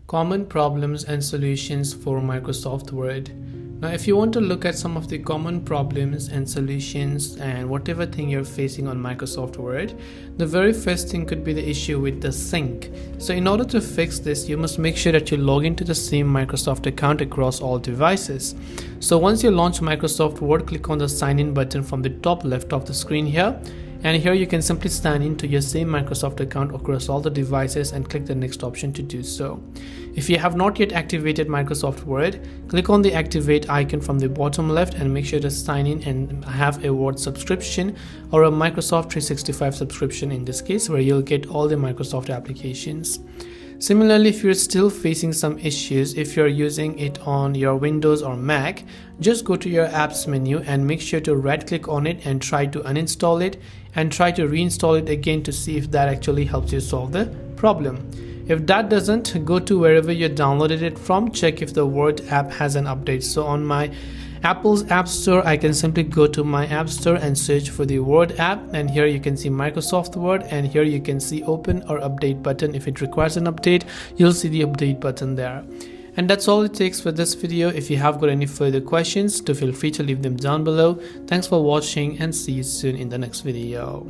Common problems and solutions for Microsoft Word. Now, if you want to look at some of the common problems and solutions and whatever thing you're facing on Microsoft Word, the very first thing could be the issue with the sync. So in order to fix this, you must make sure that you log into the same Microsoft account across all devices. So once you launch Microsoft Word, click on the sign in button from the top left of the screen here. And here you can simply sign into your same Microsoft account across all the devices and click the next option to do so. If you have not yet activated Microsoft Word, click on the activate icon from the bottom left and make sure to sign in and have a Word subscription or a Microsoft 365 subscription in this case, where you'll get all the Microsoft applications. Similarly, if you're still facing some issues, if you're using it on your Windows or Mac, just go to your apps menu and make sure to right click on it and try to uninstall it and try to reinstall it again to see if that actually helps you solve the problem. If that doesn't, go to wherever you downloaded it from, check if the Word app has an update. So on my Apple's App Store, I can simply go to my App Store and search for the Word app, and here you can see Microsoft Word, and here you can see open or update button. If it requires an update, you'll see the update button there. And that's all it takes for this video. If you have got any further questions, do feel free to leave them down below. Thanks for watching and see you soon in the next video.